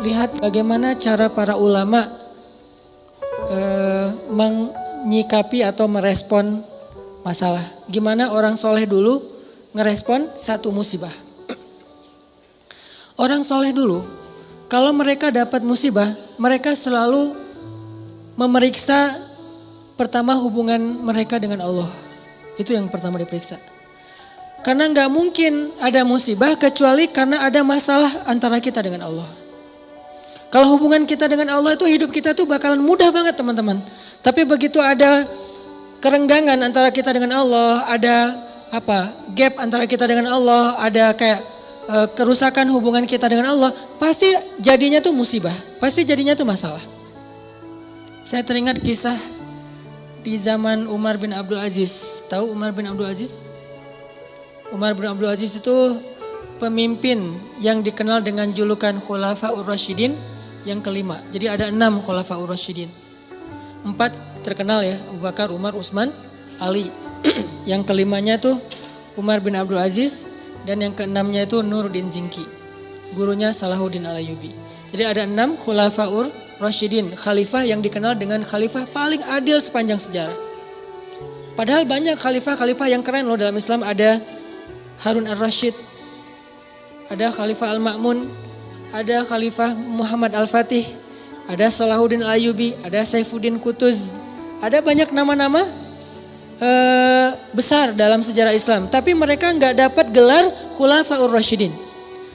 lihat bagaimana cara para ulama menyikapi atau merespon masalah. Gimana orang soleh dulu ngerespon satu musibah. Orang soleh dulu, kalau mereka dapat musibah, mereka selalu memeriksa pertama hubungan mereka dengan Allah. Itu yang pertama diperiksa. Karena nggak mungkin ada musibah kecuali karena ada masalah antara kita dengan Allah. Kalau hubungan kita dengan Allah itu hidup kita tuh bakalan mudah banget teman-teman. Tapi begitu ada kerenggangan antara kita dengan Allah, ada gap antara kita dengan Allah, ada kayak kerusakan hubungan kita dengan Allah, pasti jadinya tuh musibah, pasti jadinya tuh masalah. Saya teringat kisah di zaman Umar bin Abdul Aziz. Tahu Umar bin Abdul Aziz? Umar bin Abdul Aziz itu pemimpin yang dikenal dengan julukan Khulafaur Rasyidin yang kelima. Jadi ada 6 Khulafaur Rasyidin. 4 terkenal ya, Abu Bakar, Umar, Utsman, Ali. Yang kelimanya tuh Umar bin Abdul Aziz dan yang keenamnya itu Nuruddin Zinki. Gurunya Salahuddin Al-Ayyubi. Jadi ada 6 Khulafaur Rasyidin, khalifah yang dikenal dengan khalifah paling adil sepanjang sejarah. Padahal banyak khalifah-khalifah yang keren loh dalam Islam. Ada Harun Ar-Rasyid, ada Khalifah Al-Ma'mun, ada Khalifah Muhammad Al-Fatih, ada Salahuddin Al-Ayyubi, ada Saifuddin Qutuz. Ada banyak nama-nama besar dalam sejarah Islam. Tapi mereka nggak dapat gelar Khulafaur Rasyidin.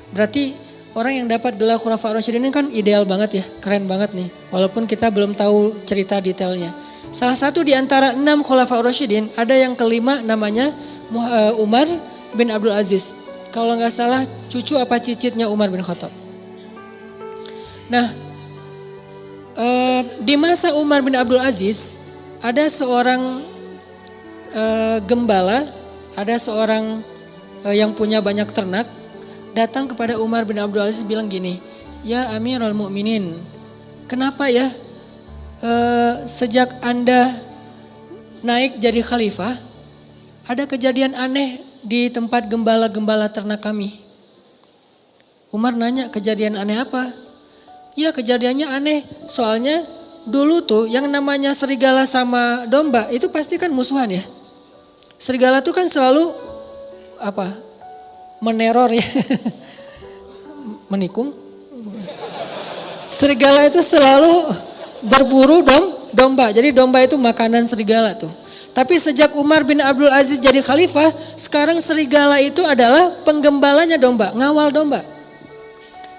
Berarti orang yang dapat gelar Khulafaur Rasyidin ini kan ideal banget ya, keren banget nih. Walaupun kita belum tahu cerita detailnya. Salah satu di antara 6 Khulafaur Rasyidin, ada yang kelima namanya Umar bin Abdul Aziz. Kalau nggak salah cucu apa cicitnya Umar bin Khattab. Nah, di masa Umar bin Abdul Aziz ada seorang gembala, ada seorang yang punya banyak ternak datang kepada Umar bin Abdul Aziz bilang gini, ya Amirul Mukminin, kenapa ya sejak Anda naik jadi khalifah ada kejadian aneh di tempat gembala-gembala ternak kami. Umar nanya, kejadian aneh apa? Ya kejadiannya aneh, soalnya dulu tuh yang namanya serigala sama domba itu pasti kan musuhan ya. Serigala tuh kan selalu meneror ya, menikung. Serigala itu selalu berburu domba, jadi domba itu makanan serigala tuh. Tapi sejak Umar bin Abdul Aziz jadi khalifah, sekarang serigala itu adalah penggembalanya domba, ngawal domba.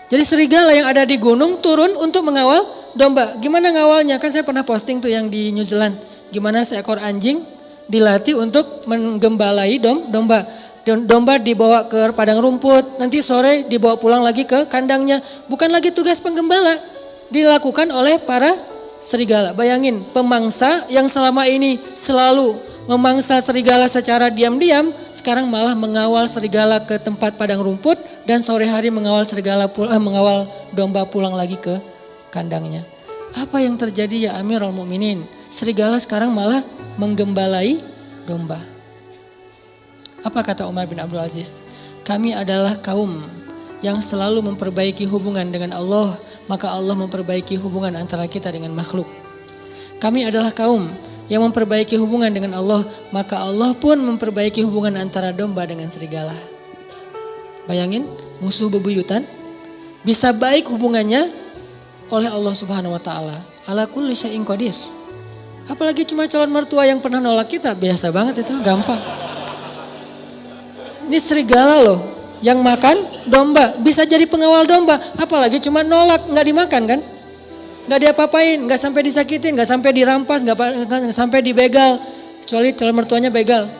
Jadi serigala yang ada di gunung turun untuk mengawal domba. Gimana ngawalnya? Kan saya pernah posting tuh yang di New Zealand. Gimana seekor anjing dilatih untuk menggembalai domba. Domba dibawa ke padang rumput, nanti sore dibawa pulang lagi ke kandangnya. Bukan lagi tugas penggembala, dilakukan oleh para serigala. Bayangin, pemangsa yang selama ini selalu memangsa serigala secara diam-diam, sekarang malah mengawal serigala ke tempat padang rumput dan sore hari mengawal mengawal domba pulang lagi ke kandangnya. Apa yang terjadi ya Amirul Mukminin? Serigala sekarang malah menggembalai domba. Apa kata Umar bin Abdul Aziz? Kami adalah kaum yang selalu memperbaiki hubungan dengan Allah, maka Allah memperbaiki hubungan antara kita dengan makhluk. Kami adalah kaum yang memperbaiki hubungan dengan Allah, maka Allah pun memperbaiki hubungan antara domba dengan serigala. Bayangin, musuh bebuyutan bisa baik hubungannya oleh Allah Subhanahu wa taala. Ala kulli syai'in qadir. Apalagi cuma calon mertua yang pernah nolak kita, biasa banget itu, gampang. Ini serigala loh yang makan domba, bisa jadi pengawal domba, apalagi cuma nolak, nggak dimakan kan? Nggak diapa-apain, nggak sampai disakitin, nggak sampai dirampas, nggak sampai dibegal, kecuali calon mertuanya begal.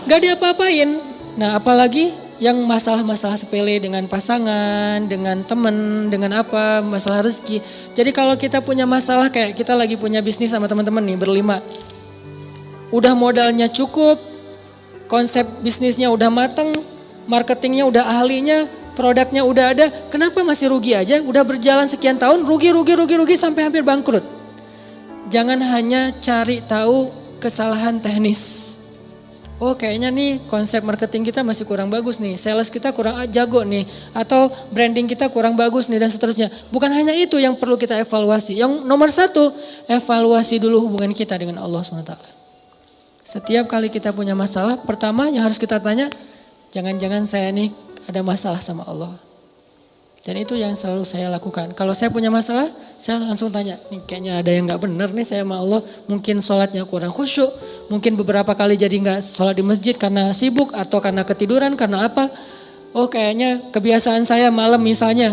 Nggak diapa-apain. Nah apalagi yang masalah-masalah sepele dengan pasangan, dengan teman, dengan masalah rezeki. Jadi kalau kita punya masalah kayak kita lagi punya bisnis sama teman-teman nih berlima. Udah modalnya cukup, konsep bisnisnya udah mateng, marketingnya udah ahlinya, produknya udah ada, kenapa masih rugi aja? Udah berjalan sekian tahun, rugi sampai hampir bangkrut. Jangan hanya cari tahu kesalahan teknis. Oh kayaknya nih konsep marketing kita masih kurang bagus nih, sales kita kurang jago nih, atau branding kita kurang bagus nih dan seterusnya. Bukan hanya itu yang perlu kita evaluasi. Yang nomor satu, evaluasi dulu hubungan kita dengan Allah SWT. Setiap kali kita punya masalah, pertama yang harus kita tanya, jangan-jangan saya nih ada masalah sama Allah. Dan itu yang selalu saya lakukan. Kalau saya punya masalah, saya langsung tanya, nih kayaknya ada yang gak benar nih saya sama Allah. Mungkin sholatnya kurang khusyuk, mungkin beberapa kali jadi gak sholat di masjid karena sibuk atau karena ketiduran, karena apa. Oh kayaknya kebiasaan saya malam misalnya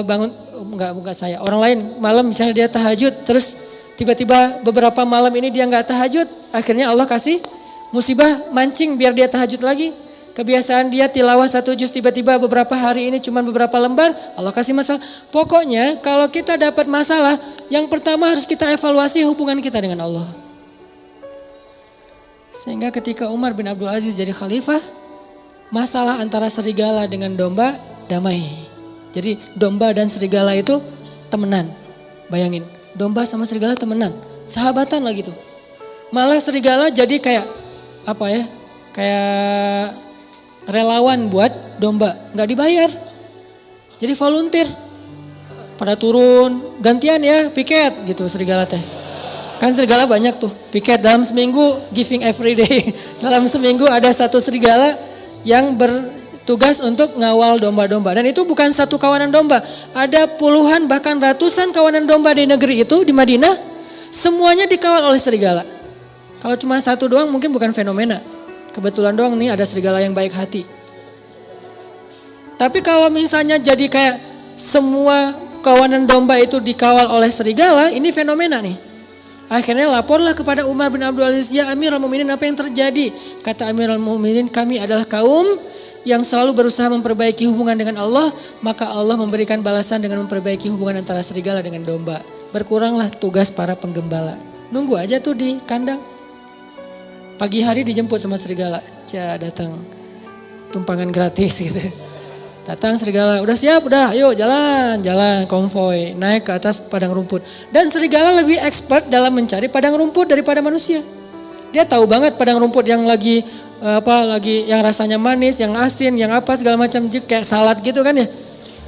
bangun, enggak saya, orang lain malam misalnya dia tahajud, terus tiba-tiba beberapa malam ini dia gak tahajud, akhirnya Allah kasih musibah mancing biar dia tahajud lagi. Kebiasaan dia tilawah 1 juz tiba-tiba beberapa hari ini cuma beberapa lembar, Allah kasih masalah. Pokoknya kalau kita dapat masalah, yang pertama harus kita evaluasi hubungan kita dengan Allah. Sehingga ketika Umar bin Abdul Aziz jadi khalifah, masalah antara serigala dengan domba damai. Jadi domba dan serigala itu temenan. Bayangin, domba sama serigala temenan, sahabatan lah gitu. Malah serigala jadi kayak apa ya? Kayak relawan buat domba, nggak dibayar. Jadi volunteer. Pada turun, gantian ya piket gitu serigala teh. Kan serigala banyak tuh, piket dalam seminggu giving every day. Dalam seminggu ada 1 serigala yang bertugas untuk ngawal domba-domba. Dan itu bukan satu kawanan domba, ada puluhan bahkan ratusan kawanan domba di negeri itu, di Madinah. Semuanya dikawal oleh serigala. Kalau cuma satu doang mungkin bukan fenomena. Kebetulan doang nih ada serigala yang baik hati. Tapi kalau misalnya jadi kayak semua kawanan domba itu dikawal oleh serigala, ini fenomena nih. Akhirnya laporlah kepada Umar bin Abdul Aziz, ya Amirul Mukminin apa yang terjadi? Kata Amirul Mukminin, kami adalah kaum yang selalu berusaha memperbaiki hubungan dengan Allah, maka Allah memberikan balasan dengan memperbaiki hubungan antara serigala dengan domba. Berkuranglah tugas para penggembala. Nunggu aja tuh di kandang. Pagi hari dijemput sama serigala, datang tumpangan gratis gitu. Datang serigala, udah siap, udah ayo jalan konvoy, naik ke atas padang rumput. Dan serigala lebih expert dalam mencari padang rumput daripada manusia. Dia tahu banget padang rumput yang lagi yang rasanya manis, yang asin, yang apa segala macam, kayak salad gitu kan ya.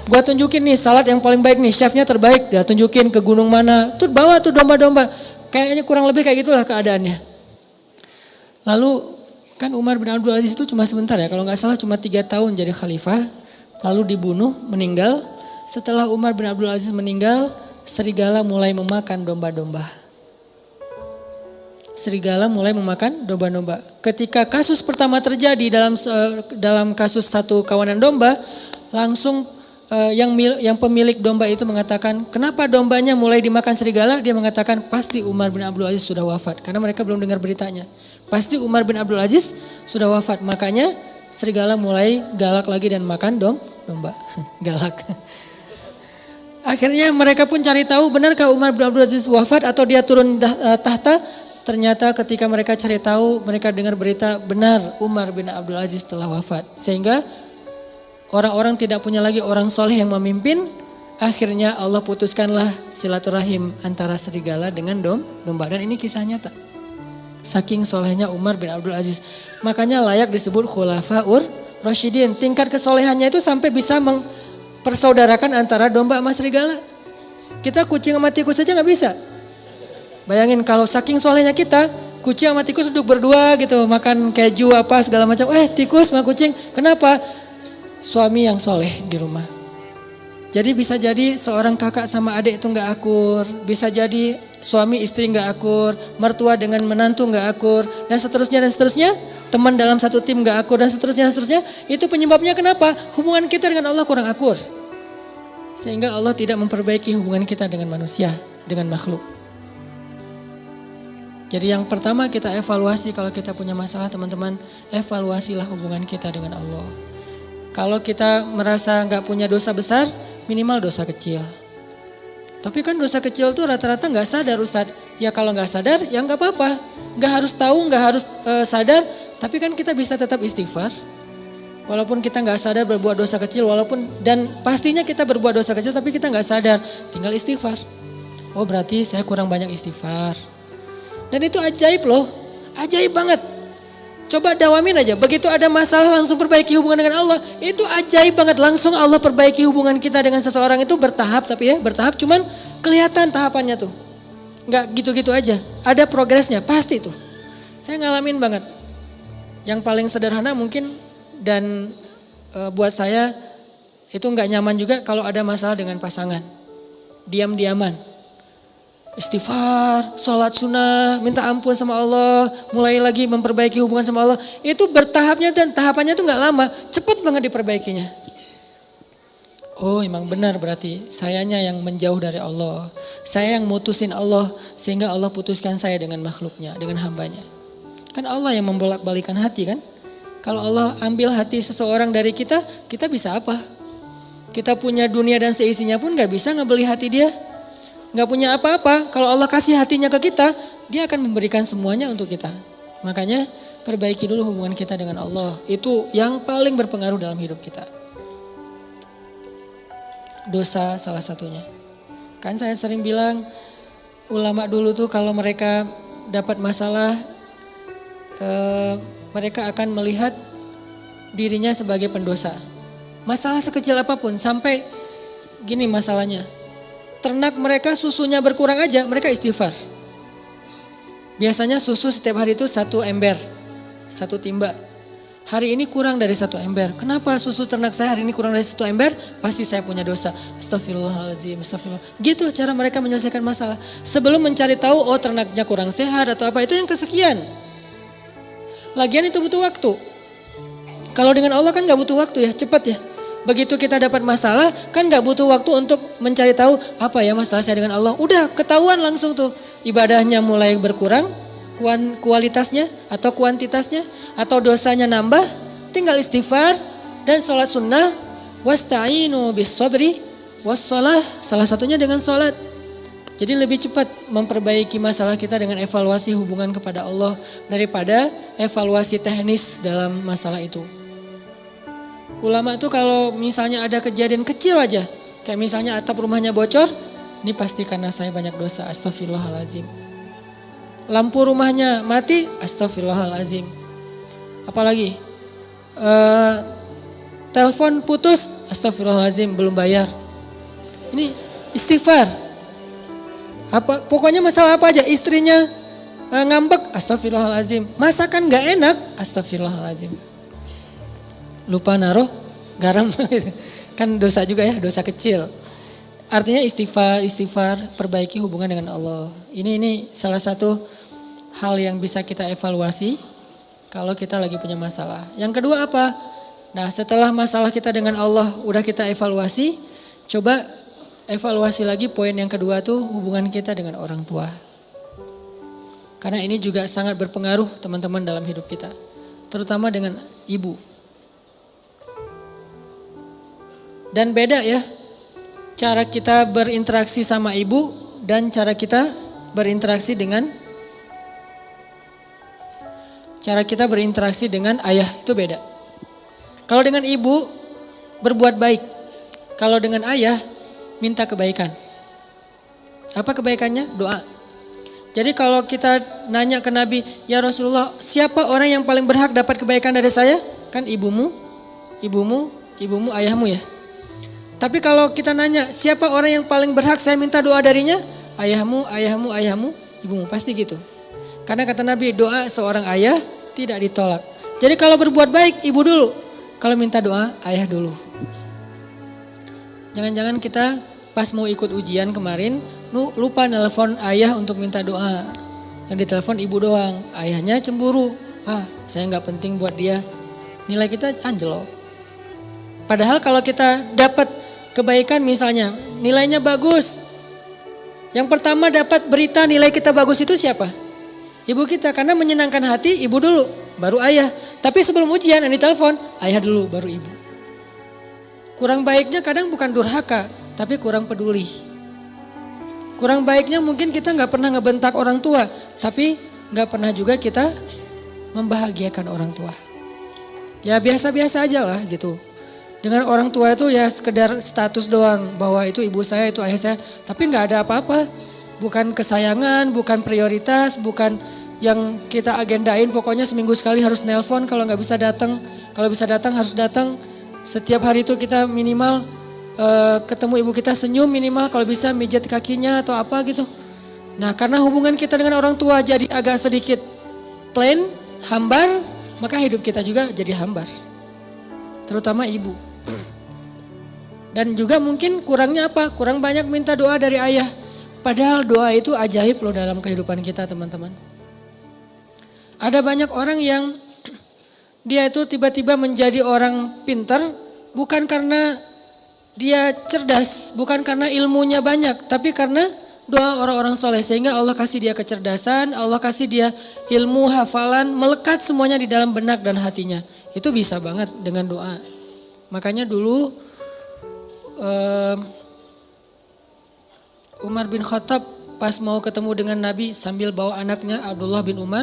Gua tunjukin nih salad yang paling baik nih, chefnya terbaik, dia tunjukin ke gunung mana, tuh bawa tuh domba-domba. Kayaknya kurang lebih kayak gitulah keadaannya. Lalu kan Umar bin Abdul Aziz itu cuma sebentar ya, kalau nggak salah cuma 3 tahun jadi khalifah, lalu dibunuh, meninggal. Setelah Umar bin Abdul Aziz meninggal, serigala mulai memakan domba-domba. Serigala mulai memakan domba-domba. Ketika kasus pertama terjadi dalam kasus satu kawanan domba, langsung yang pemilik domba itu mengatakan, kenapa dombanya mulai dimakan serigala? Dia mengatakan pasti Umar bin Abdul Aziz sudah wafat, karena mereka belum dengar beritanya. Pasti Umar bin Abdul Aziz sudah wafat, makanya serigala mulai galak lagi dan makan domba. Galak. Akhirnya mereka pun cari tahu benarkah Umar bin Abdul Aziz wafat atau dia turun tahta. Ternyata ketika mereka cari tahu, mereka dengar berita benar Umar bin Abdul Aziz telah wafat. Sehingga orang-orang tidak punya lagi orang soleh yang memimpin. Akhirnya Allah putuskanlah silaturahim antara serigala dengan domba. Dan ini kisah nyata. Saking solehnya Umar bin Abdul Aziz. Makanya layak disebut khulafaur rasyidin. Tingkat kesolehannya itu sampai bisa mempersaudarakan antara domba sama serigala. Kita kucing sama tikus saja gak bisa. Bayangin kalau saking solehnya kita, kucing sama tikus duduk berdua gitu. Makan keju apa segala macam. Tikus sama kucing. Kenapa? Suami yang soleh di rumah. Jadi bisa jadi seorang kakak sama adik itu gak akur. Bisa jadi suami istri gak akur. Mertua dengan menantu gak akur. Dan seterusnya dan seterusnya. Teman dalam satu tim gak akur dan seterusnya dan seterusnya. Itu penyebabnya kenapa? Hubungan kita dengan Allah kurang akur. Sehingga Allah tidak memperbaiki hubungan kita dengan manusia. Dengan makhluk. Jadi yang pertama kita evaluasi kalau kita punya masalah teman-teman. Evaluasilah hubungan kita dengan Allah. Kalau kita merasa gak punya dosa besar, minimal dosa kecil. Tapi kan dosa kecil tuh rata-rata gak sadar Ustadz. Ya kalau gak sadar ya gak apa-apa. Gak harus tahu, gak harus sadar. Tapi kan kita bisa tetap istighfar. Walaupun kita gak sadar berbuat dosa kecil. Dan pastinya kita berbuat dosa kecil tapi kita gak sadar. Tinggal istighfar. Oh berarti saya kurang banyak istighfar. Dan itu ajaib loh. Ajaib banget. Coba dawamin aja, begitu ada masalah langsung perbaiki hubungan dengan Allah. Itu ajaib banget, langsung Allah perbaiki hubungan kita dengan seseorang itu bertahap, tapi ya bertahap cuman kelihatan tahapannya tuh. Enggak gitu-gitu aja, ada progresnya, pasti tuh. Saya ngalamin banget. Yang paling sederhana mungkin dan buat saya itu enggak nyaman juga kalau ada masalah dengan pasangan. Diam-diaman. Istighfar, sholat sunnah, minta ampun sama Allah, mulai lagi memperbaiki hubungan sama Allah. Itu bertahapnya dan tahapannya itu gak lama, cepat banget diperbaikinya. Oh emang benar berarti sayanya yang menjauh dari Allah. Saya yang mutusin Allah sehingga Allah putuskan saya dengan makhluknya, dengan hambanya. Kan Allah yang membolak-balikan hati kan. Kalau Allah ambil hati seseorang dari kita, kita bisa apa? Kita punya dunia dan seisinya pun gak bisa ngebeli hati dia. Gak punya apa-apa, kalau Allah kasih hatinya ke kita, dia akan memberikan semuanya untuk kita. Makanya perbaiki dulu hubungan kita dengan Allah. Itu yang paling berpengaruh dalam hidup kita. Dosa salah satunya. Kan saya sering bilang, ulama dulu tuh kalau mereka dapat masalah, mereka akan melihat dirinya sebagai pendosa. Masalah sekecil apapun, sampai gini masalahnya. Ternak mereka susunya berkurang aja, mereka istighfar. Biasanya susu setiap hari itu 1 ember, 1 timba. Hari ini kurang dari 1 ember. Kenapa susu ternak saya hari ini kurang dari 1 ember? Pasti saya punya dosa. Astagfirullahaladzim, astagfirullah. Gitu cara mereka menyelesaikan masalah. Sebelum mencari tahu, oh ternaknya kurang sehat atau apa, itu yang kesekian. Lagian itu butuh waktu. Kalau dengan Allah kan gak butuh waktu ya, cepat ya. Begitu kita dapat masalah, kan gak butuh waktu untuk mencari tahu apa ya masalah saya dengan Allah. Udah ketahuan langsung tuh, ibadahnya mulai berkurang, kualitasnya atau kuantitasnya, atau dosanya nambah, tinggal istighfar dan sholat sunnah. Wasta'inu bis sabri wassalah, salah satunya dengan sholat. Jadi lebih cepat memperbaiki masalah kita dengan evaluasi hubungan kepada Allah daripada evaluasi teknis dalam masalah itu. Ulama tuh kalau misalnya ada kejadian kecil aja, kayak misalnya atap rumahnya bocor, ini pasti karena saya banyak dosa, astagfirullahalazim. Lampu rumahnya mati, astagfirullahalazim. Apalagi, telepon putus, astagfirullahalazim, belum bayar. Ini istighfar. Pokoknya masalah apa aja, istrinya ngambek, astagfirullahalazim. Masakan gak enak, astagfirullahalazim. Lupa naruh garam, kan dosa juga ya, dosa kecil. Artinya istighfar, perbaiki hubungan dengan Allah. Ini salah satu hal yang bisa kita evaluasi kalau kita lagi punya masalah. Yang kedua apa? Nah setelah masalah kita dengan Allah udah kita evaluasi, coba evaluasi lagi poin yang kedua tuh hubungan kita dengan orang tua. Karena ini juga sangat berpengaruh teman-teman dalam hidup kita. Terutama dengan ibu. Dan beda ya, cara kita berinteraksi sama ibu dan cara kita berinteraksi dengan ayah itu beda. Kalau dengan ibu berbuat baik, kalau dengan ayah minta kebaikan. Apa kebaikannya? Doa. Jadi kalau kita nanya ke Nabi, ya Rasulullah, siapa orang yang paling berhak dapat kebaikan dari saya? Kan ibumu, ayahmu ya. Tapi kalau kita nanya, siapa orang yang paling berhak saya minta doa darinya? Ayahmu, ibumu, pasti gitu. Karena kata Nabi, doa seorang ayah tidak ditolak. Jadi kalau berbuat baik, ibu dulu. Kalau minta doa, ayah dulu. Jangan-jangan kita pas mau ikut ujian kemarin, lupa nelpon ayah untuk minta doa. Yang ditelepon ibu doang, ayahnya cemburu. Saya gak penting buat dia. Nilai kita anjlok. Padahal kalau kita dapat kebaikan misalnya, nilainya bagus. Yang pertama dapat berita nilai kita bagus itu siapa? Ibu kita, karena menyenangkan hati ibu dulu, baru ayah. Tapi sebelum ujian yang ditelepon, ayah dulu, baru ibu. Kurang baiknya kadang bukan durhaka, tapi kurang peduli. Kurang baiknya mungkin kita gak pernah ngebentak orang tua, tapi gak pernah juga kita membahagiakan orang tua. Ya biasa-biasa aja lah gitu. Dengan orang tua itu ya sekedar status doang, bahwa itu ibu saya, itu ayah saya. Tapi gak ada apa-apa, bukan kesayangan, bukan prioritas, bukan yang kita agendain, pokoknya seminggu sekali harus nelpon, kalau nggak bisa datang, kalau bisa datang harus datang. Setiap hari itu kita minimal ketemu ibu kita senyum, minimal kalau bisa mijat kakinya atau apa gitu. Nah karena hubungan kita dengan orang tua jadi agak sedikit plain, hambar, maka hidup kita juga jadi hambar. Terutama ibu. Dan juga mungkin kurangnya apa? Kurang banyak minta doa dari ayah. Padahal doa itu ajaib loh dalam kehidupan kita teman-teman. Ada banyak orang yang dia itu tiba-tiba menjadi orang pintar bukan karena dia cerdas, bukan karena ilmunya banyak, tapi karena doa orang-orang soleh. Sehingga Allah kasih dia kecerdasan, Allah kasih dia ilmu, hafalan, melekat semuanya di dalam benak dan hatinya. Itu bisa banget dengan doa. Makanya dulu Umar bin Khattab pas mau ketemu dengan Nabi sambil bawa anaknya Abdullah bin Umar.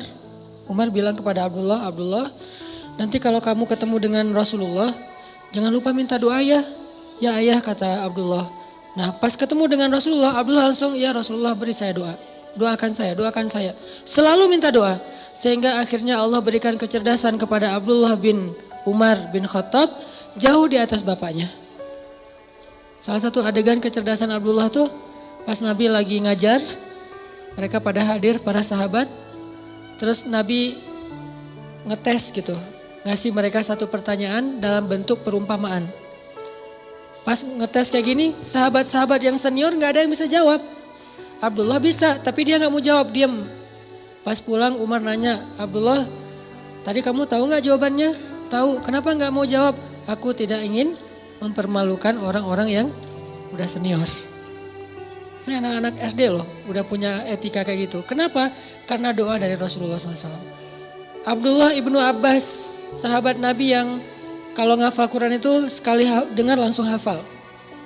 Umar bilang kepada Abdullah, Abdullah nanti kalau kamu ketemu dengan Rasulullah jangan lupa minta doa ya. Ya ayah, kata Abdullah. Nah pas ketemu dengan Rasulullah, Abdullah langsung, ya Rasulullah beri saya doa. Doakan saya, doakan saya. Selalu minta doa. Sehingga akhirnya Allah berikan kecerdasan kepada Abdullah bin Umar bin Khattab jauh di atas bapaknya. Salah satu adegan kecerdasan Abdullah tuh pas Nabi lagi ngajar, mereka pada hadir para sahabat, terus Nabi ngetes gitu, ngasih mereka satu pertanyaan dalam bentuk perumpamaan. Pas ngetes kayak gini, sahabat-sahabat yang senior gak ada yang bisa jawab. Abdullah bisa, tapi dia gak mau jawab, diam. Pas pulang Umar nanya, Abdullah tadi kamu tahu gak jawabannya? Tahu, kenapa gak mau jawab? Aku tidak ingin mempermalukan orang-orang yang udah senior. Ini anak-anak SD loh, udah punya etika kayak gitu. Kenapa? Karena doa dari Rasulullah SAW. Abdullah ibnu Abbas, sahabat Nabi yang kalau ngafal Quran itu sekali dengar langsung hafal.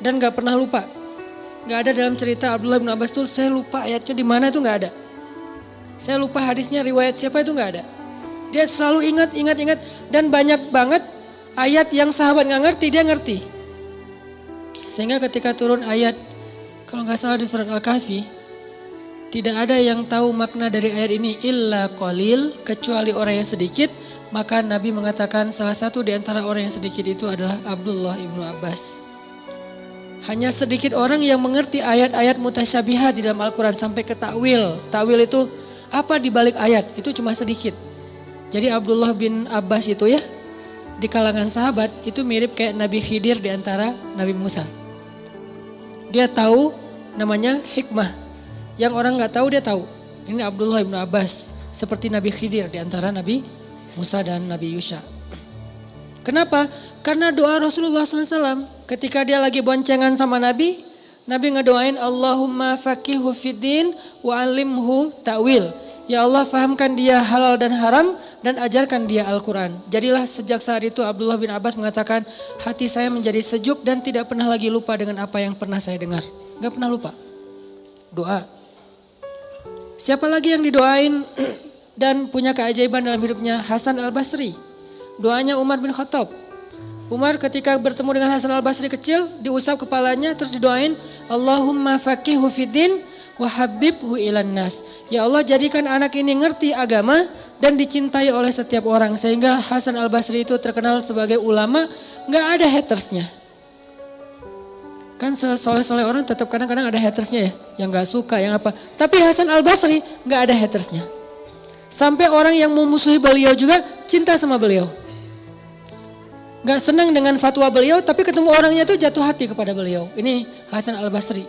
Dan gak pernah lupa. Gak ada dalam cerita Abdullah ibnu Abbas tuh, saya lupa ayatnya di mana itu gak ada. Saya lupa hadisnya, riwayat siapa itu gak ada. Dia selalu ingat. Dan banyak banget ayat yang sahabat gak ngerti, dia ngerti. Sehingga ketika turun ayat, kalau gak salah di surat Al-Kahfi, tidak ada yang tahu makna dari ayat ini illa qalil, kecuali orang yang sedikit. Maka Nabi mengatakan salah satu di antara orang yang sedikit itu adalah Abdullah ibnu Abbas. Hanya sedikit orang yang mengerti ayat-ayat mutasyabihat di dalam Al-Quran sampai ke ta'wil. Ta'wil itu apa di balik ayat, itu cuma sedikit. Jadi Abdullah bin Abbas itu ya, di kalangan sahabat itu mirip kayak Nabi Khidir di antara Nabi Musa. Dia tahu namanya hikmah. Yang orang gak tahu dia tahu. Ini Abdullah bin Abbas seperti Nabi Khidir di antara Nabi Musa dan Nabi Yusha. Kenapa? Karena doa Rasulullah SAW ketika dia lagi boncengan sama Nabi, Nabi ngedoain Allahumma faqihu fiddin wa alimhu ta'wil. Ya Allah fahamkan dia halal dan haram dan ajarkan dia Al-Quran. Jadilah sejak saat itu Abdullah bin Abbas mengatakan hati saya menjadi sejuk dan tidak pernah lagi lupa dengan apa yang pernah saya dengar. Gak pernah lupa. Doa. Siapa lagi yang didoain dan punya keajaiban dalam hidupnya? Hasan Al-Basri. Doanya Umar bin Khattab. Umar ketika bertemu dengan Hasan Al-Basri kecil, diusap kepalanya terus didoain Allahumma faqihu fiddin wa habibhu ilan nas. Ya Allah jadikan anak ini ngerti agama dan dicintai oleh setiap orang. Sehingga Hasan Al-Basri itu terkenal sebagai ulama, gak ada hatersnya. Kan soleh-soleh orang tetap kadang-kadang ada hatersnya ya, yang gak suka, yang apa. Tapi Hasan Al-Basri gak ada hatersnya. Sampai orang yang memusuhi beliau juga cinta sama beliau. Gak senang dengan fatwa beliau, tapi ketemu orangnya tuh jatuh hati kepada beliau. Ini Hasan Al-Basri.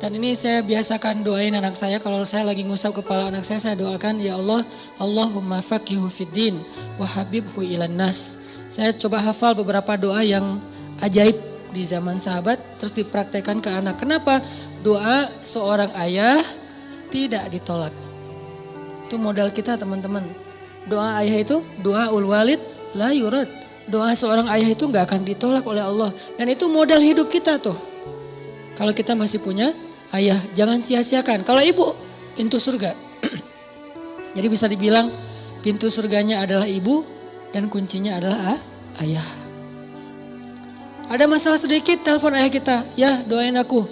Dan ini saya biasakan doain anak saya, kalau saya lagi ngusap kepala anak saya doakan, ya Allah, Allahumma faqihu fiddin wa habibhu ilan nas. Saya coba hafal beberapa doa yang ajaib di zaman sahabat, terus dipraktekkan ke anak. Kenapa? Doa seorang ayah tidak ditolak. Itu modal kita teman-teman. Doa ayah itu, doa ul walid la yurad. Doa seorang ayah itu gak akan ditolak oleh Allah. Dan itu modal hidup kita tuh. Kalau kita masih punya ayah, jangan sia-siakan. Kalau ibu, pintu surga. Jadi bisa dibilang pintu surganya adalah ibu dan kuncinya adalah ayah. Ada masalah sedikit, telepon ayah kita. Ya doain aku.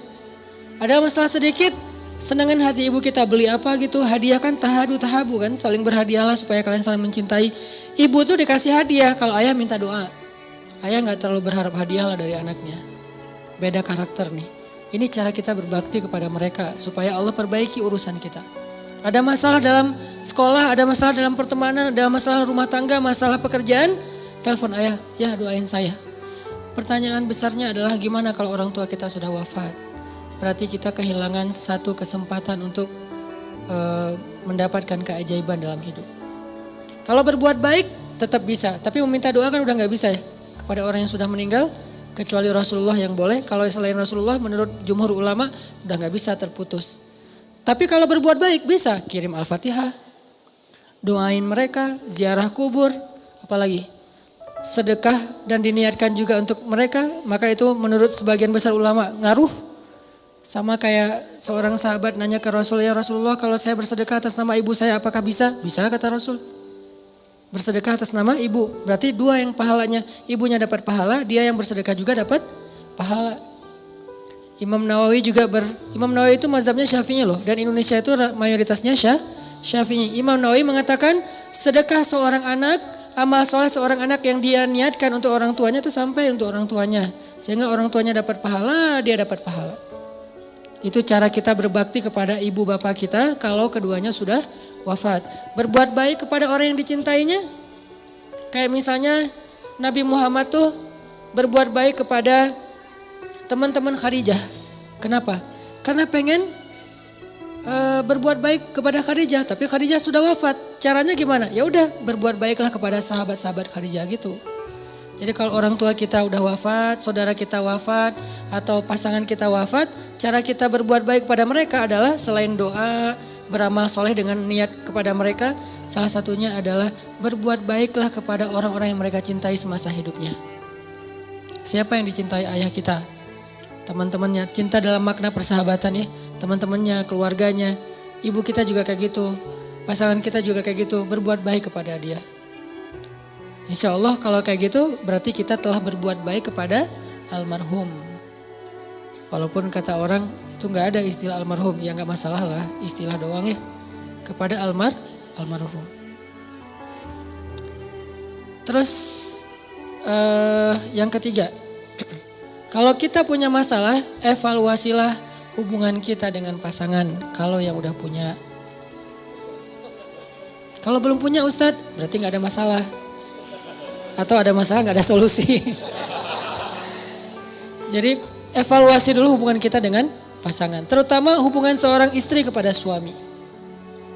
Ada masalah sedikit, Senangan hati ibu kita beli apa gitu, hadiah kan tahabu kan, saling berhadiahlah supaya kalian saling mencintai. Ibu tuh dikasih hadiah, kalau ayah minta doa. Ayah gak terlalu berharap hadiah lah dari anaknya. Beda karakter nih. Ini cara kita berbakti kepada mereka supaya Allah perbaiki urusan kita. Ada masalah dalam sekolah, ada masalah dalam pertemanan, ada masalah rumah tangga, masalah pekerjaan, telepon ayah, ya doain saya. Pertanyaan besarnya adalah gimana kalau orang tua kita sudah wafat? Berarti kita kehilangan satu kesempatan untuk mendapatkan keajaiban dalam hidup. Kalau berbuat baik tetap bisa, tapi meminta doa kan udah gak bisa ya kepada orang yang sudah meninggal. Kecuali Rasulullah yang boleh, kalau selain Rasulullah menurut jumhur ulama udah gak bisa, terputus. Tapi kalau berbuat baik bisa, kirim Al-Fatihah, doain mereka, ziarah kubur, apalagi sedekah dan diniatkan juga untuk mereka, maka itu menurut sebagian besar ulama ngaruh. Sama kayak seorang sahabat nanya ke Rasul, ya Rasulullah kalau saya bersedekah atas nama ibu saya apakah bisa? Bisa kata Rasul. Bersedekah atas nama ibu, berarti dua yang pahalanya. Ibunya dapat pahala, dia yang bersedekah juga dapat pahala. Imam Nawawi itu mazhabnya Syafi'i loh. Dan Indonesia itu mayoritasnya Syafi'i. Imam Nawawi mengatakan sedekah seorang anak, amal soleh seorang anak yang dia niatkan untuk orang tuanya itu sampai untuk orang tuanya. Sehingga orang tuanya dapat pahala, dia dapat pahala. Itu cara kita berbakti kepada ibu bapak kita kalau keduanya sudah wafat. Berbuat baik kepada orang yang dicintainya. Kayak misalnya Nabi Muhammad tuh berbuat baik kepada teman-teman Khadijah. Kenapa? Karena pengen berbuat baik kepada Khadijah, tapi Khadijah sudah wafat. Caranya gimana? Ya udah berbuat baiklah kepada sahabat-sahabat Khadijah gitu. Jadi kalau orang tua kita udah wafat, saudara kita wafat, atau pasangan kita wafat, cara kita berbuat baik kepada mereka adalah selain doa, beramal soleh dengan niat kepada mereka, salah satunya adalah berbuat baiklah kepada orang-orang yang mereka cintai semasa hidupnya. Siapa yang dicintai ayah kita? Teman-temannya, cinta dalam makna persahabatan ya, teman-temannya, keluarganya, ibu kita juga kayak gitu, pasangan kita juga kayak gitu, berbuat baik kepada dia. Insya Allah kalau kayak gitu berarti kita telah berbuat baik kepada almarhum. Walaupun kata orang itu gak ada istilah almarhum, ya gak masalah lah, istilah doang ya. Kepada almarhum. Terus yang ketiga, kalau kita punya masalah, evaluasilah hubungan kita dengan pasangan kalau yang udah punya. Kalau belum punya Ustadz, berarti gak ada masalah. Atau ada masalah gak ada solusi. Jadi evaluasi dulu hubungan kita dengan pasangan. Terutama hubungan seorang istri kepada suami.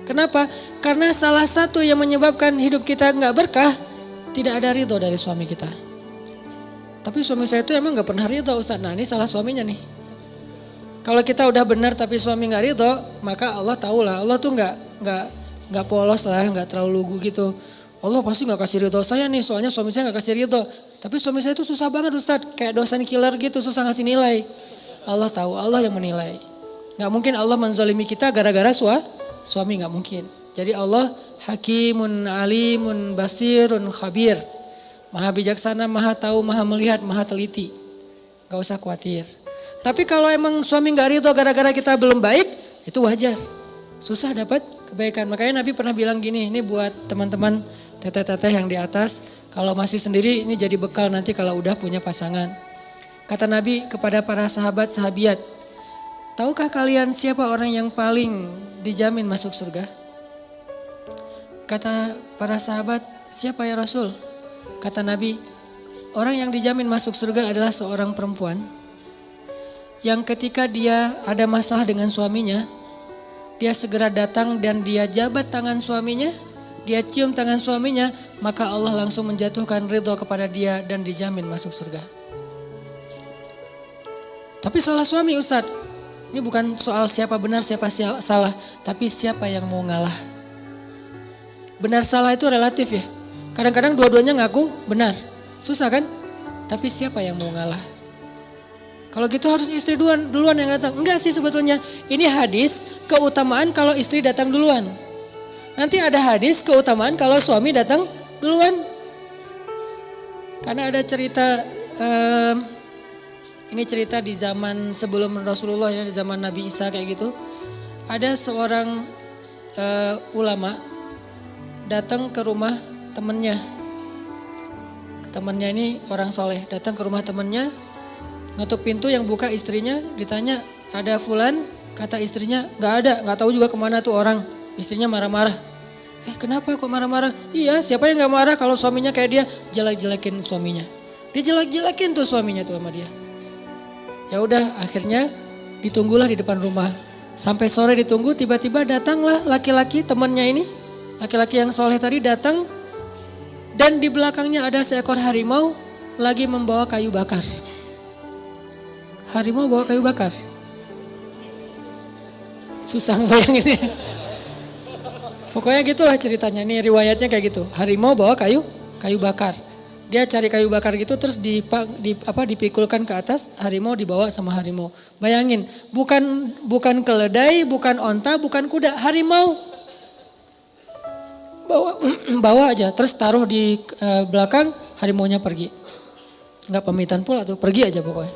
Kenapa? Karena salah satu yang menyebabkan hidup kita gak berkah, tidak ada ridho dari suami kita. Tapi suami saya itu emang gak pernah ridho Ustaz. Nah ini salah suaminya nih. Kalau kita udah benar tapi suami gak ridho, maka Allah tahulah. Allah tuh gak polos lah, gak terlalu lugu gitu. Allah pasti gak kasih ridho saya nih, soalnya suami saya gak kasih ridho. Tapi suami saya itu susah banget Ustaz, kayak dosen killer gitu, susah ngasih nilai. Allah tahu, Allah yang menilai. Gak mungkin Allah menzalimi kita gara-gara suami, gak mungkin. Jadi Allah hakimun, alimun, basirun, khabir. Maha bijaksana, maha tahu, maha melihat, maha teliti. Gak usah khawatir. Tapi kalau emang suami gak ridho gara-gara kita belum baik, itu wajar. Susah dapat kebaikan. Makanya Nabi pernah bilang gini, ini buat teman-teman teteh-teteh yang di atas, kalau masih sendiri ini jadi bekal nanti kalau udah punya pasangan. Kata Nabi kepada para sahabat-sahabiat, tahukah kalian siapa orang yang paling dijamin masuk surga? Kata para sahabat, siapa ya Rasul? Kata Nabi, orang yang dijamin masuk surga adalah seorang perempuan yang ketika dia ada masalah dengan suaminya, dia segera datang dan dia jabat tangan suaminya, dia cium tangan suaminya, maka Allah langsung menjatuhkan ridho kepada dia dan dijamin masuk surga. Tapi salah suami Ustadz, ini bukan soal siapa benar siapa salah, tapi siapa yang mau ngalah. Benar salah itu relatif ya. Kadang-kadang dua-duanya ngaku benar, susah kan? Tapi siapa yang mau ngalah? Kalau gitu harus istri duluan yang datang. Enggak sih sebetulnya, ini hadis keutamaan kalau istri datang duluan. Nanti ada hadis keutamaan kalau suami datang duluan. Karena ada cerita, ini cerita di zaman sebelum Rasulullah ya, di zaman Nabi Isa kayak gitu. Ada seorang ulama datang ke rumah temannya. Temannya ini orang soleh, datang ke rumah temannya, ngetuk pintu, yang buka istrinya, ditanya ada fulan, kata istrinya nggak ada, nggak tahu juga kemana tuh orang. Istrinya marah-marah. Kenapa kok marah-marah? Iya, siapa yang nggak marah kalau suaminya kayak dia, jelek-jelekin suaminya. Dia jelek-jelekin tuh suaminya tuh sama dia. Ya udah, akhirnya ditunggulah di depan rumah. Sampai sore ditunggu, tiba-tiba datanglah laki-laki temannya ini, laki-laki yang soleh tadi datang, dan di belakangnya ada seekor harimau lagi membawa kayu bakar. Harimau bawa kayu bakar. Susah ngebayanginnya. Pokoknya gitulah ceritanya, nih riwayatnya kayak gitu. Harimau bawa kayu bakar. Dia cari kayu bakar gitu, terus dipikulkan ke atas, harimau dibawa sama harimau. Bayangin, bukan keledai, bukan onta, bukan kuda, harimau. Bawa aja, terus taruh di belakang, harimaunya pergi. Enggak pamitan pula tuh, pergi aja pokoknya.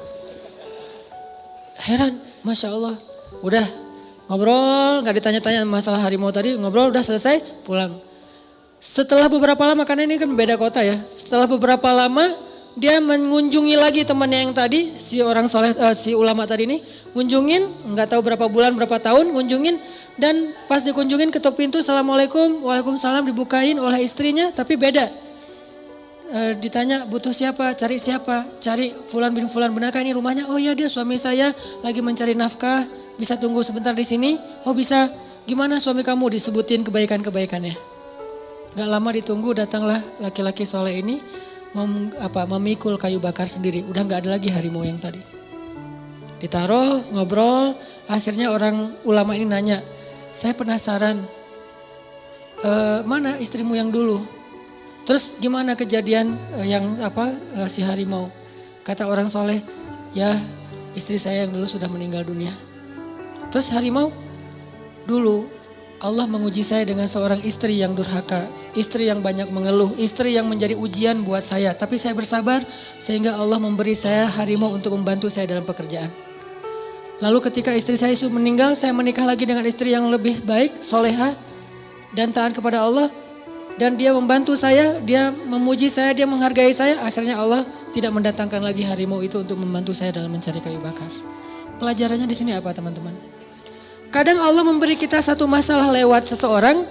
Heran, Masya Allah. Udah ngobrol, gak ditanya-tanya masalah harimau tadi, ngobrol udah selesai, pulang. Setelah beberapa lama, karena ini kan beda kota ya. Setelah beberapa lama dia mengunjungi lagi temannya yang tadi, si orang soleh, si ulama tadi ini. Ngunjungin, nggak tahu berapa bulan, berapa tahun, ngunjungin. Dan pas dikunjungin ketuk pintu, Assalamualaikum, Waalaikumsalam, dibukain oleh istrinya, tapi beda. Ditanya butuh siapa, cari siapa, cari Fulan bin Fulan, benarkah ini rumahnya? Oh iya, dia suami saya lagi mencari nafkah, bisa tunggu sebentar di sini? Oh bisa, gimana suami kamu, disebutin kebaikan-kebaikannya. Gak lama ditunggu, datanglah laki-laki soleh ini memikul kayu bakar sendiri. Udah gak ada lagi harimau yang tadi. Ditaruh, ngobrol, akhirnya orang ulama ini nanya, saya penasaran, mana istrimu yang dulu? Terus gimana kejadian si harimau? Kata orang soleh, ya istri saya yang dulu sudah meninggal dunia. Terus harimau, dulu Allah menguji saya dengan seorang istri yang durhaka, istri yang banyak mengeluh, istri yang menjadi ujian buat saya. Tapi saya bersabar sehingga Allah memberi saya harimau untuk membantu saya dalam pekerjaan. Lalu ketika istri saya sudah meninggal, saya menikah lagi dengan istri yang lebih baik, soleha dan taat kepada Allah. Dan dia membantu saya, dia memuji saya, dia menghargai saya. Akhirnya Allah tidak mendatangkan lagi harimau itu untuk membantu saya dalam mencari kayu bakar. Pelajarannya di sini apa teman-teman? Kadang Allah memberi kita satu masalah lewat seseorang.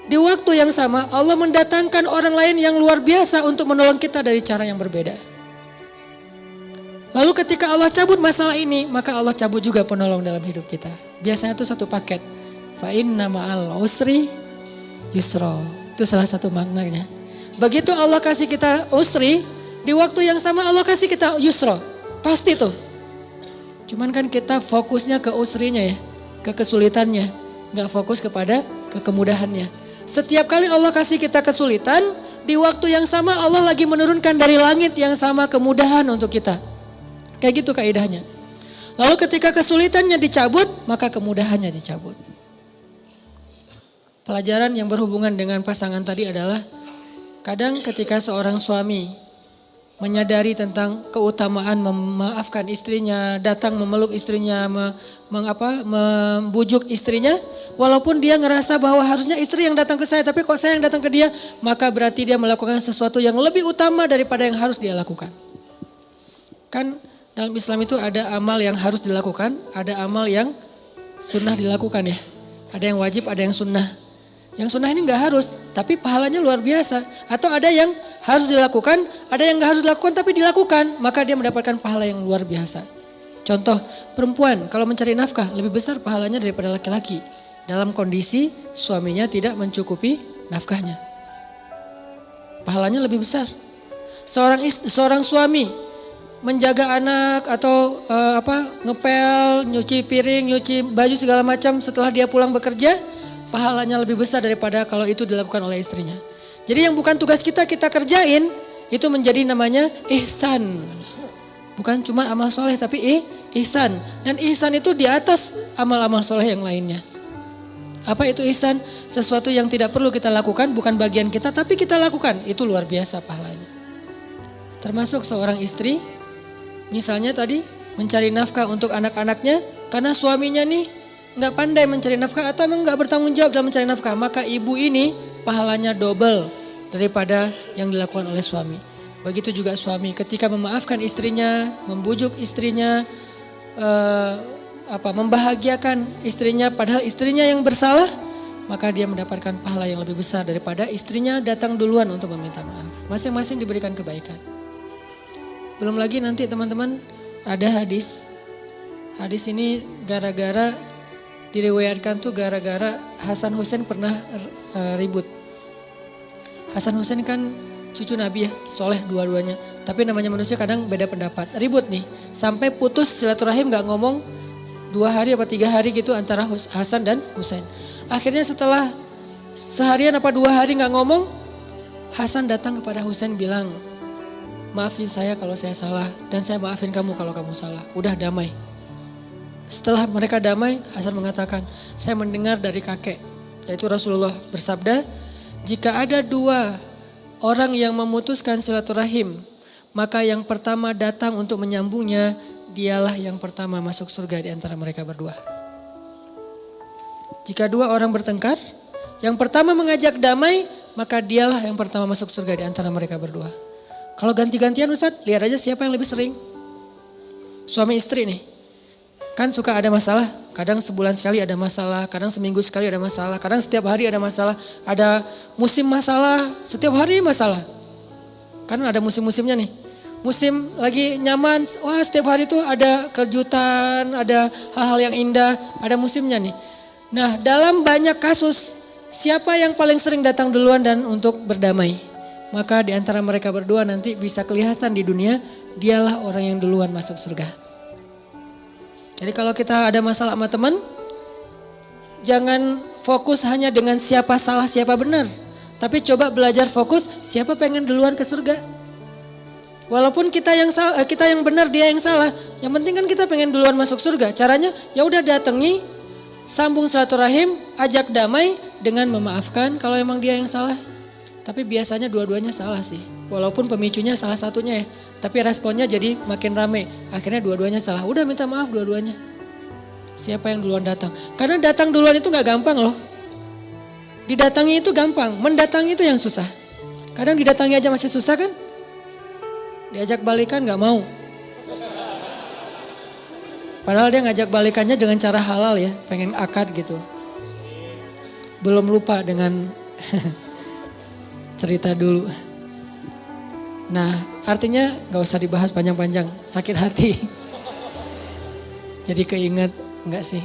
Di waktu yang sama Allah mendatangkan orang lain yang luar biasa untuk menolong kita dari cara yang berbeda. Lalu ketika Allah cabut masalah ini, maka Allah cabut juga penolong dalam hidup kita. Biasanya itu satu paket. Fa inna ma'al usri yusra. Itu salah satu maknanya. Begitu Allah kasih kita usri, di waktu yang sama Allah kasih kita yusra. Pasti tuh. Cuman kan kita fokusnya ke usrinya ya. Ke kesulitannya, gak fokus kepada kemudahannya. Setiap kali Allah kasih kita kesulitan, di waktu yang sama Allah lagi menurunkan dari langit yang sama kemudahan untuk kita. Kayak gitu kaidahnya. Lalu ketika kesulitannya dicabut, maka kemudahannya dicabut. Pelajaran yang berhubungan dengan pasangan tadi adalah, kadang ketika seorang suami menyadari tentang keutamaan memaafkan istrinya, datang memeluk istrinya, membujuk istrinya, walaupun dia ngerasa bahwa harusnya istri yang datang ke saya, tapi kok saya yang datang ke dia, maka berarti dia melakukan sesuatu yang lebih utama daripada yang harus dia lakukan. Kan dalam Islam itu ada amal yang harus dilakukan, ada amal yang sunnah dilakukan ya. Ada yang wajib, ada yang sunnah. Yang sunnah ini gak harus, tapi pahalanya luar biasa. Atau ada yang harus dilakukan, ada yang gak harus dilakukan tapi dilakukan, maka dia mendapatkan pahala yang luar biasa. Contoh, perempuan kalau mencari nafkah lebih besar pahalanya daripada laki-laki. Dalam kondisi suaminya tidak mencukupi nafkahnya. Pahalanya lebih besar. Seorang suami menjaga anak atau ngepel, nyuci piring, nyuci baju segala macam setelah dia pulang bekerja, pahalanya lebih besar daripada kalau itu dilakukan oleh istrinya. Jadi yang bukan tugas kita kerjain, itu menjadi namanya ihsan. Bukan cuma amal soleh tapi ihsan. Dan ihsan itu di atas amal-amal soleh yang lainnya. Apa itu ihsan? Sesuatu yang tidak perlu kita lakukan, bukan bagian kita tapi kita lakukan. Itu luar biasa pahalanya. Termasuk seorang istri, misalnya tadi mencari nafkah untuk anak-anaknya karena suaminya nih nggak pandai mencari nafkah atau emang nggak bertanggung jawab dalam mencari nafkah, maka ibu ini pahalanya double daripada yang dilakukan oleh suami. Begitu juga suami ketika memaafkan istrinya, membujuk istrinya, membahagiakan istrinya padahal istrinya yang bersalah, maka dia mendapatkan pahala yang lebih besar daripada istrinya datang duluan untuk meminta maaf. Masing-masing diberikan kebaikan. Belum lagi nanti teman-teman ada hadis. Hadis ini gara-gara diriwayatkan tuh gara-gara Hasan Husain pernah ribut. Hasan Husain kan cucu Nabi ya, soleh dua-duanya. Tapi namanya manusia kadang beda pendapat. Ribut nih, sampai putus silaturahim gak ngomong 2 hari apa 3 hari gitu antara Hasan dan Husain. Akhirnya setelah seharian apa 2 hari gak ngomong, Hasan datang kepada Husain bilang, maafin saya kalau saya salah dan saya maafin kamu kalau kamu salah. Udah damai. Setelah mereka damai, Hasan mengatakan, saya mendengar dari kakek, yaitu Rasulullah bersabda, jika ada 2 orang yang memutuskan silaturahim, maka yang pertama datang untuk menyambungnya, dialah yang pertama masuk surga di antara mereka berdua. Jika 2 orang bertengkar, yang pertama mengajak damai, maka dialah yang pertama masuk surga di antara mereka berdua. Kalau ganti-gantian Ustaz, lihat aja siapa yang lebih sering. Suami istri nih, kan suka ada masalah, kadang sebulan sekali ada masalah, kadang seminggu sekali ada masalah, kadang setiap hari ada masalah, ada musim masalah, setiap hari masalah. Karena ada musim-musimnya nih. Musim lagi nyaman, wah setiap hari tuh ada kejutan, ada hal-hal yang indah, ada musimnya nih. Nah dalam banyak kasus, siapa yang paling sering datang duluan dan untuk berdamai? Maka di antara mereka berdua nanti bisa kelihatan di dunia, dialah orang yang duluan masuk surga. Jadi kalau kita ada masalah sama teman, jangan fokus hanya dengan siapa salah siapa benar. Tapi coba belajar fokus siapa pengen duluan ke surga. Walaupun kita yang salah, kita yang benar dia yang salah. Yang penting kan kita pengen duluan masuk surga. Caranya ya udah datangi, sambung silaturahim, ajak damai dengan memaafkan kalau emang dia yang salah. Tapi biasanya dua-duanya salah sih. Walaupun pemicunya salah satunya ya. Tapi responnya jadi makin rame. Akhirnya dua-duanya salah. Udah minta maaf dua-duanya. Siapa yang duluan datang. Karena datang duluan itu gak gampang loh. Didatangi itu gampang. Mendatangi itu yang susah. Kadang didatangi aja masih susah kan. Diajak balikan gak mau. Padahal dia ngajak balikannya dengan cara halal ya. Pengen akad gitu. Belum lupa dengan cerita dulu. Nah artinya gak usah dibahas panjang-panjang. Sakit hati. Jadi keinget. Enggak sih.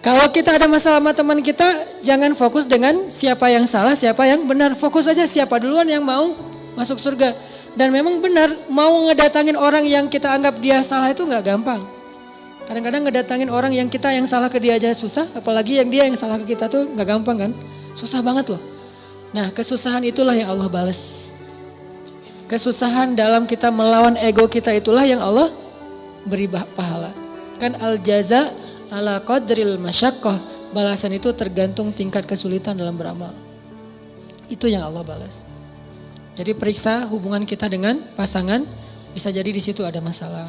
Kalau kita ada masalah sama teman kita, jangan fokus dengan siapa yang salah, siapa yang benar. Fokus aja siapa duluan yang mau masuk surga. Dan memang benar, mau ngedatangin orang yang kita anggap dia salah itu gak gampang. Kadang-kadang ngedatangin orang yang kita yang salah ke dia aja susah, apalagi yang dia yang salah ke kita tuh gak gampang kan. Susah banget loh. Nah kesusahan itulah yang Allah balas. Kesusahan dalam kita melawan ego kita itulah yang Allah beri pahala. Kan al-jaza ala qadril masyaqqah. Balasan itu tergantung tingkat kesulitan dalam beramal. Itu yang Allah balas. Jadi periksa hubungan kita dengan pasangan. Bisa jadi di situ ada masalah.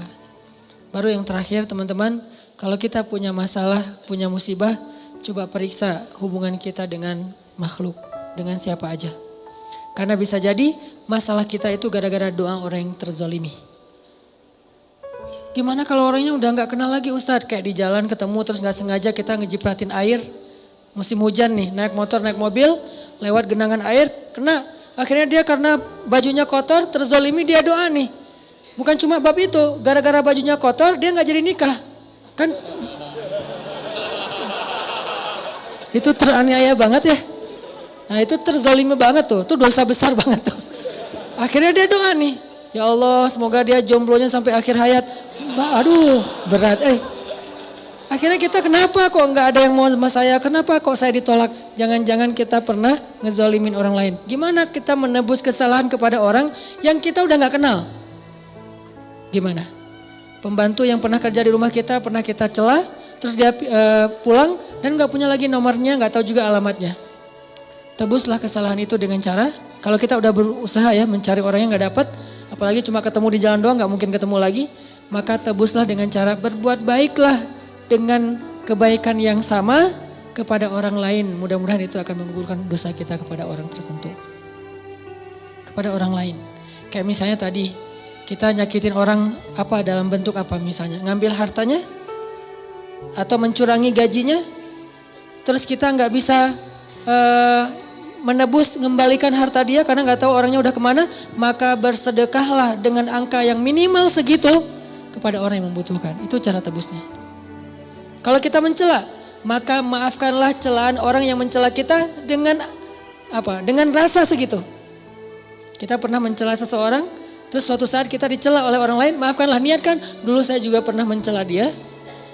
Baru yang terakhir teman-teman. Kalau kita punya masalah, punya musibah. Coba periksa hubungan kita dengan makhluk. Dengan siapa aja. Karena bisa jadi masalah kita itu gara-gara doa orang yang terzolimi. Gimana kalau orangnya udah gak kenal lagi Ustadz. Kayak di jalan ketemu terus gak sengaja kita ngejipratin air. Musim hujan nih, naik motor, naik mobil. Lewat genangan air, kena. Akhirnya dia karena bajunya kotor, terzolimi dia doa nih. Bukan cuma bab itu, gara-gara bajunya kotor dia gak jadi nikah. Kan itu teraniaya banget ya. Nah itu terzolimi banget tuh, itu dosa besar banget tuh. Akhirnya dia doa nih, ya Allah semoga dia jomblonya sampai akhir hayat. Aduh berat Akhirnya kita kenapa kok nggak ada yang mau sama saya, kenapa kok saya ditolak. Jangan-jangan kita pernah ngezolimin orang lain. Gimana kita menebus kesalahan kepada orang yang kita udah nggak kenal. Gimana? Pembantu yang pernah kerja di rumah kita, pernah kita celah, terus dia pulang dan nggak punya lagi nomornya, nggak tahu juga alamatnya. Tebuslah kesalahan itu dengan cara, kalau kita udah berusaha ya mencari orang yang gak dapat, apalagi cuma ketemu di jalan doang gak mungkin ketemu lagi, maka tebuslah dengan cara berbuat baiklah dengan kebaikan yang sama kepada orang lain. Mudah-mudahan itu akan menggugurkan dosa kita kepada orang tertentu. Kepada orang lain. Kayak misalnya tadi kita nyakitin orang apa dalam bentuk apa misalnya. Ngambil hartanya atau mencurangi gajinya. Terus kita nggak bisa menebus, mengembalikan harta dia karena nggak tahu orangnya udah kemana. Maka bersedekahlah dengan angka yang minimal segitu kepada orang yang membutuhkan. Itu cara tebusnya. Kalau kita mencela, maka maafkanlah celaan orang yang mencela kita dengan apa? Dengan rasa segitu. Kita pernah mencela seseorang, terus suatu saat kita dicela oleh orang lain, maafkanlah, niatkan. Dulu saya juga pernah mencela dia,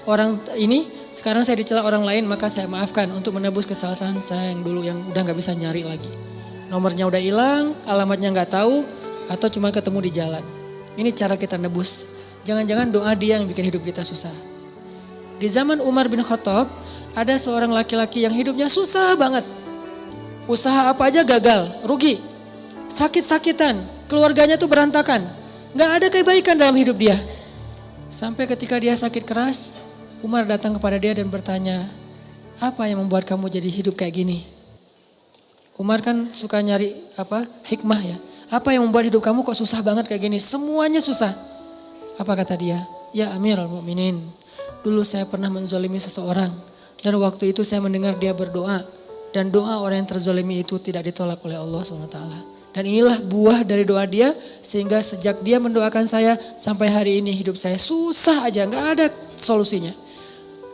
orang ini, sekarang saya dicela orang lain, maka saya maafkan untuk menebus kesalahan saya yang dulu yang udah gak bisa nyari lagi. Nomornya udah hilang, alamatnya gak tahu, atau cuma ketemu di jalan. Ini cara kita nebus. Jangan-jangan doa dia yang bikin hidup kita susah. Di zaman Umar bin Khattab, ada seorang laki-laki yang hidupnya susah banget. Usaha apa aja gagal, rugi. Sakit-sakitan, keluarganya tuh berantakan. Gak ada kebaikan dalam hidup dia. Sampai ketika dia sakit keras, Umar datang kepada dia dan bertanya, apa yang membuat kamu jadi hidup kayak gini? Umar kan suka nyari hikmah ya. Apa yang membuat hidup kamu kok susah banget kayak gini? Semuanya susah. Apa kata dia? Ya Amirul Mukminin, dulu saya pernah menzolimi seseorang. Dan waktu itu saya mendengar dia berdoa. Dan doa orang yang terzolimi itu tidak ditolak oleh Allah SWT. Dan inilah buah dari doa dia, sehingga sejak dia mendoakan saya sampai hari ini hidup saya susah aja, gak ada solusinya.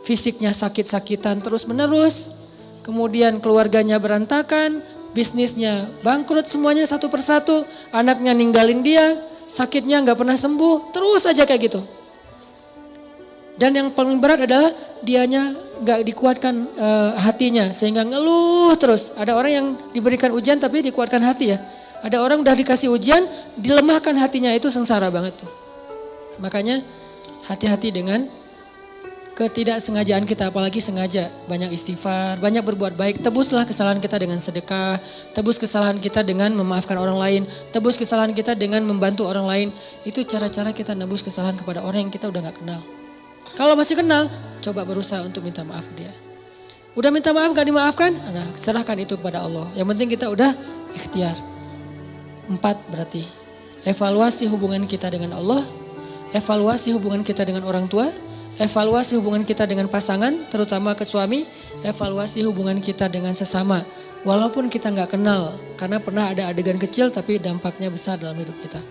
Fisiknya sakit-sakitan terus menerus, kemudian keluarganya berantakan, bisnisnya bangkrut semuanya satu persatu, anaknya ninggalin dia, sakitnya gak pernah sembuh, terus aja kayak gitu. Dan yang paling berat adalah dianya gak dikuatkan hatinya sehingga ngeluh terus. Ada orang yang diberikan ujian tapi dikuatkan hati ya. Ada orang udah dikasih ujian, dilemahkan hatinya, itu sengsara banget tuh. Makanya hati-hati dengan ketidaksengajaan kita, apalagi sengaja. Banyak istighfar, banyak berbuat baik. Tebuslah kesalahan kita dengan sedekah, tebus kesalahan kita dengan memaafkan orang lain, tebus kesalahan kita dengan membantu orang lain. Itu cara-cara kita nebus kesalahan kepada orang yang kita udah gak kenal. Kalau masih kenal, coba berusaha untuk minta maaf ke dia. Udah minta maaf gak dimaafkan, nah serahkan itu kepada Allah. Yang penting kita udah ikhtiar. 4 berarti, evaluasi hubungan kita dengan Allah, evaluasi hubungan kita dengan orang tua, evaluasi hubungan kita dengan pasangan, terutama ke suami, evaluasi hubungan kita dengan sesama. Walaupun kita gak kenal, karena pernah ada adegan kecil tapi dampaknya besar dalam hidup kita.